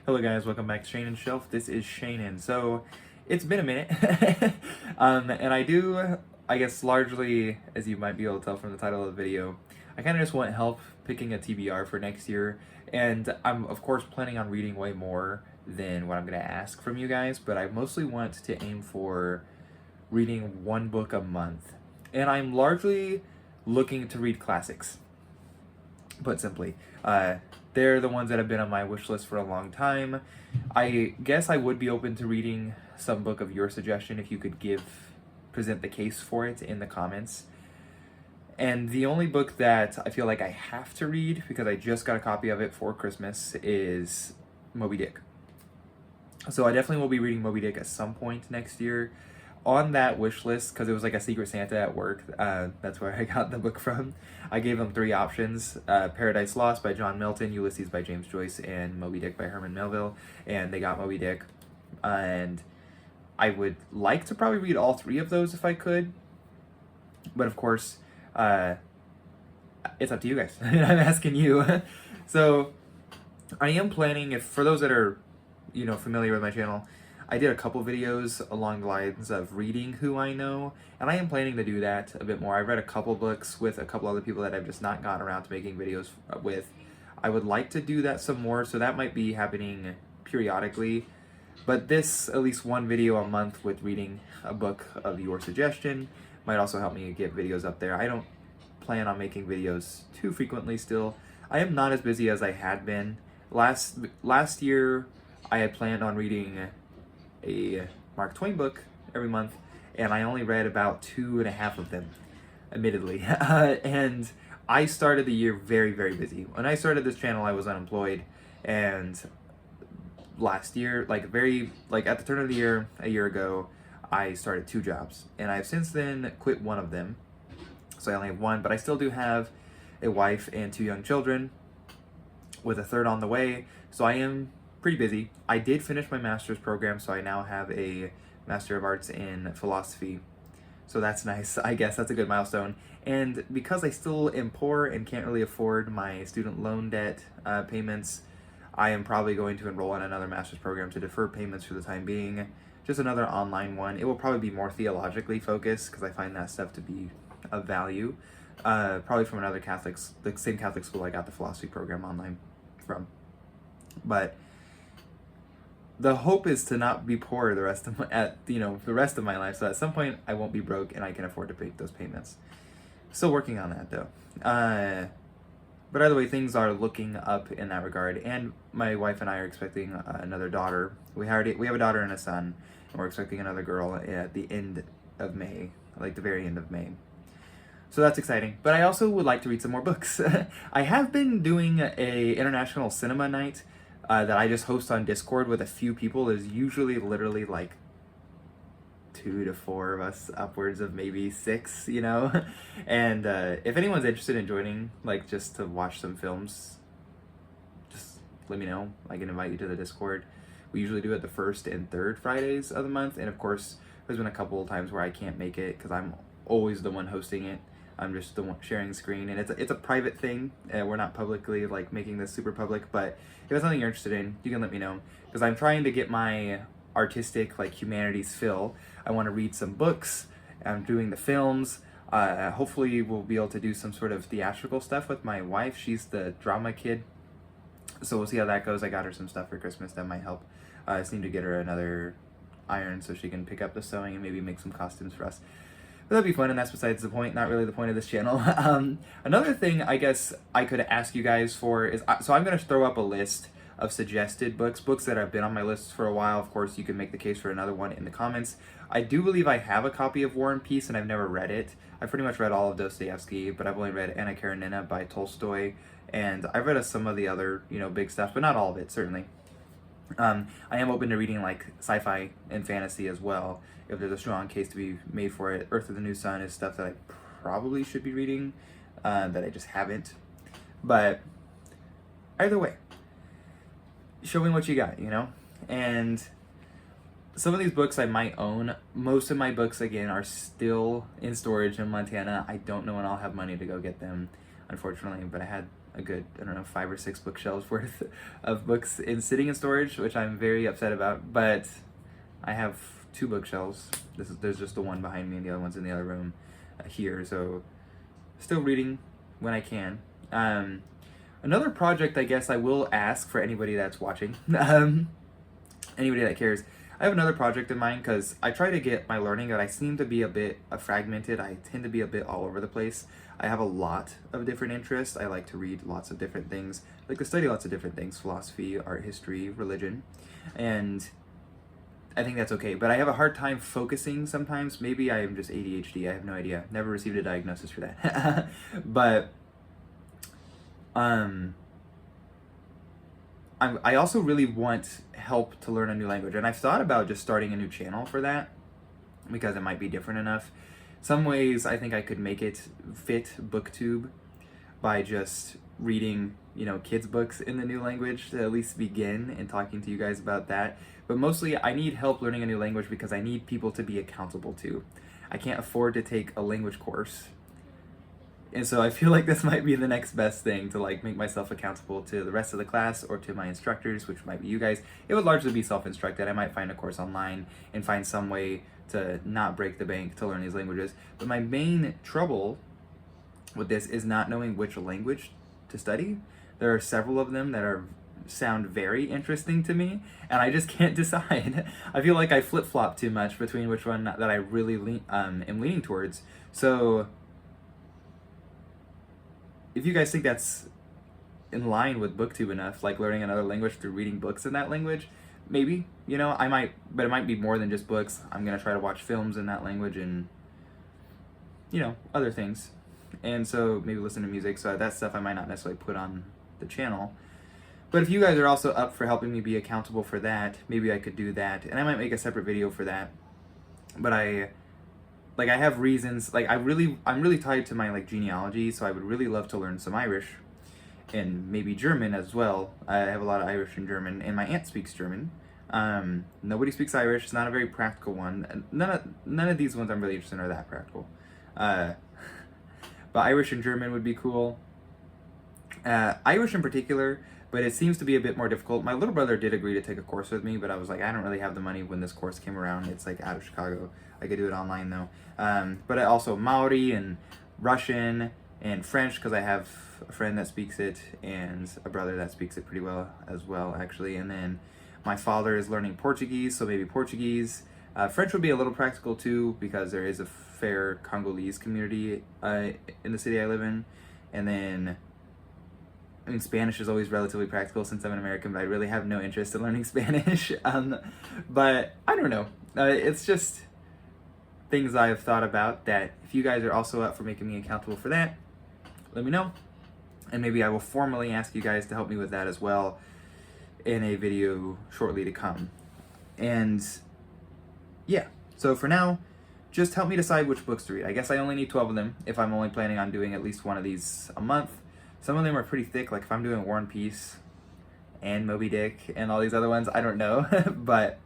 Hello guys, welcome back to Shane Shelf. This is Shane. So, it's been a minute. And I guess largely, as you might be able to tell from the title of the video, I kind of just want help picking a TBR for next year. And I'm, of course, planning on reading way more than what I'm going to ask from you guys, but I mostly want to aim for reading one book a month. And I'm largely looking to read classics, put simply. They're the ones that have been on my wish list for a long time. I guess I would be open to reading some book of your suggestion if you could present the case for it in the comments. And the only book that I feel like I have to read, because I just got a copy of it for Christmas, is Moby Dick. So I definitely will be reading Moby Dick at some point next year. On that wish list, because it was like a Secret Santa at work, that's where I got the book from. I gave them three options: Paradise Lost by John Milton, Ulysses by James Joyce, and Moby Dick by Herman Melville. And they got Moby Dick. And I would like to probably read all three of those if I could. But of course, it's up to you guys. I'm asking you. So I am planning, if for those that are, familiar with my channel, I did a couple videos along the lines of reading who I know, and I am planning to do that a bit more. I read a couple books with a couple other people that I've just not gotten around to making videos with. I would like to do that some more, so that might be happening periodically. But this, at least one video a month with reading a book of your suggestion, might also help me get videos up there. I don't plan on making videos too frequently still. I am not as busy as I had been. Last year, I had planned on reading a Mark Twain book every month, and I only read about 2.5 of them, admittedly. And I started the year very, very busy. When I started this channel, I was unemployed, and last year, at the turn of the year, a year ago, I started 2 jobs, and I've since then quit one of them. So I only have one, but I still do have a wife and 2 young children, with a third on the way, so I am pretty busy. I did finish my master's program, so I now have a Master of Arts in Philosophy. So that's nice. I guess that's a good milestone. And because I still am poor and can't really afford my student loan debt payments, I am probably going to enroll in another master's program to defer payments for the time being. Just another online one. It will probably be more theologically focused, because I find that stuff to be of value. Probably from the same Catholic school I got the philosophy program online from. But the hope is to not be poor the rest of my life. So at some point I won't be broke and I can afford to pay those payments. Still working on that though. But either way, things are looking up in that regard. And my wife and I are expecting another daughter. We have a daughter and a son, and we're expecting another girl at the end of May, like the very end of May. So that's exciting. But I also would like to read some more books. I have been doing a international cinema night that I just host on Discord with a few people. There's usually literally like 2 to 4 of us, upwards of maybe 6, And if anyone's interested in joining, just to watch some films, just let me know. I can invite you to the Discord. We usually do it the first and third Fridays of the month. And of course, there's been a couple of times where I can't make it because I'm always the one hosting it. I'm just the one sharing screen, and it's a private thing. We're not publicly making this super public, but if it's something you're interested in, you can let me know, because I'm trying to get my artistic humanities fill. I want to read some books. I'm doing the films. Hopefully we'll be able to do some sort of theatrical stuff with my wife. She's the drama kid, so we'll see how that goes. I got her some stuff for Christmas that might help. I just need to get her another iron so she can pick up the sewing and maybe make some costumes for us. But that'd be fun, and that's besides the point, not really the point of this channel. Another thing I guess I could ask you guys for is, so I'm going to throw up a list of suggested books that have been on my list for a while. Of course, you can make the case for another one in the comments. I do believe I have a copy of War and Peace, and I've never read it. I've pretty much read all of Dostoevsky, but I've only read Anna Karenina by Tolstoy, and I've read some of the other, big stuff, but not all of it, certainly. I am open to reading sci-fi and fantasy as well, if there's a strong case to be made for it. Earth of the New Sun is stuff that I probably should be reading, that I just haven't. But either way, show me what you got, And some of these books I might own. Most of my books, again, are still in storage in Montana. I don't know when I'll have money to go get them, unfortunately, but I had a good, I don't know, 5 or 6 bookshelves worth of books sitting in storage, which I'm very upset about. But I have 2 bookshelves. There's just the one behind me, and the other one's in the other room here. So still reading when I can. Another project, I guess I will ask for anybody that's watching, anybody that cares. I have another project in mind because I try to get my learning, but I seem to be a bit fragmented. I tend to be a bit all over the place. I have a lot of different interests. I like to read lots of different things. I like to study lots of different things: philosophy, art history, religion. And I think that's okay. But I have a hard time focusing sometimes. Maybe I am just ADHD. I have no idea. Never received a diagnosis for that. But I also really want help to learn a new language, and I've thought about just starting a new channel for that because it might be different enough. Some ways I think I could make it fit BookTube by just reading, kids' books in the new language to at least begin and talking to you guys about that. But mostly I need help learning a new language because I need people to be accountable to. I can't afford to take a language course. And so I feel like this might be the next best thing to make myself accountable to the rest of the class or to my instructors, which might be you guys. It would largely be self-instructed. I might find a course online and find some way to not break the bank to learn these languages. But my main trouble with this is not knowing which language to study. There are several of them that sound very interesting to me, and I just can't decide. I feel like I flip-flop too much between which one that I really am leaning towards. So if you guys think that's in line with BookTube enough, like learning another language through reading books in that language, maybe, I might, but it might be more than just books. I'm going to try to watch films in that language and, other things. And so maybe listen to music. So that stuff I might not necessarily put on the channel. But if you guys are also up for helping me be accountable for that, maybe I could do that. And I might make a separate video for that. But I have reasons, I'm really tied to my genealogy, so I would really love to learn some Irish and maybe German as well. I have a lot of Irish and German, and my aunt speaks German. Nobody speaks Irish. It's not a very practical one. None of these ones I'm really interested in are that practical. But Irish and German would be cool. Irish in particular, but it seems to be a bit more difficult. My little brother did agree to take a course with me, but I was like, I don't really have the money when this course came around. It's out of Chicago. I could do it online though. But I also Maori and Russian and French, because I have a friend that speaks it and a brother that speaks it pretty well as well, actually. And then my father is learning Portuguese, so maybe Portuguese. French would be a little practical too, because there is a fair Congolese community in the city I live in. And then, Spanish is always relatively practical since I'm an American, but I really have no interest in learning Spanish. But I don't know. It's just things I've thought about that if you guys are also up for making me accountable for that, let me know. And maybe I will formally ask you guys to help me with that as well in a video shortly to come. And yeah, so for now, just help me decide which books to read. I guess I only need 12 of them if I'm only planning on doing at least one of these a month. Some of them are pretty thick, like if I'm doing War and Peace and Moby Dick and all these other ones, I don't know, but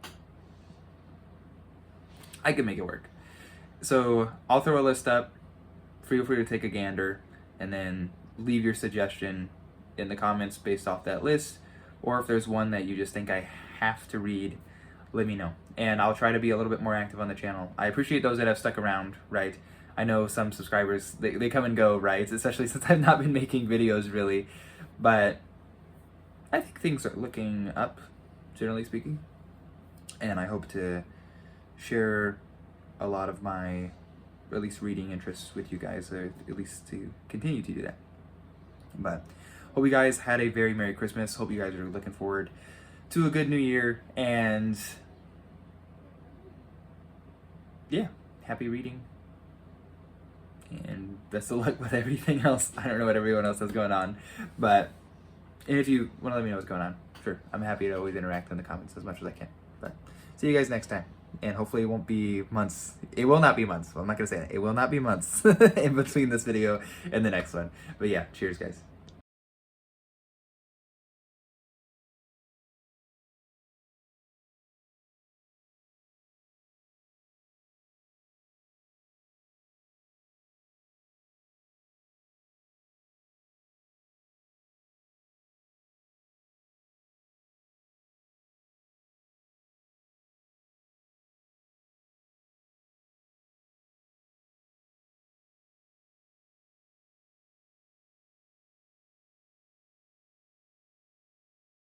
I can make it work. So I'll throw a list up, feel free to take a gander, and then leave your suggestion in the comments based off that list, or if there's one that you just think I have to read, let me know. And I'll try to be a little bit more active on the channel. I appreciate those that have stuck around, right? I know some subscribers, they come and go, right? Especially since I've not been making videos really. But I think things are looking up, generally speaking. And I hope to share a lot of my, at least reading interests with you guys, or at least to continue to do that. But hope you guys had a very Merry Christmas. Hope you guys are looking forward to a good New Year. And yeah, happy reading. And best of luck with everything else. I don't know what everyone else has going on, but and if you want to let me know what's going on, sure, I'm happy to always interact in the comments as much as I can. But see you guys next time, and hopefully it won't be months. It will not be months. Well, I'm not gonna say that. It will not be months in between this video and the next one. But yeah, cheers, guys.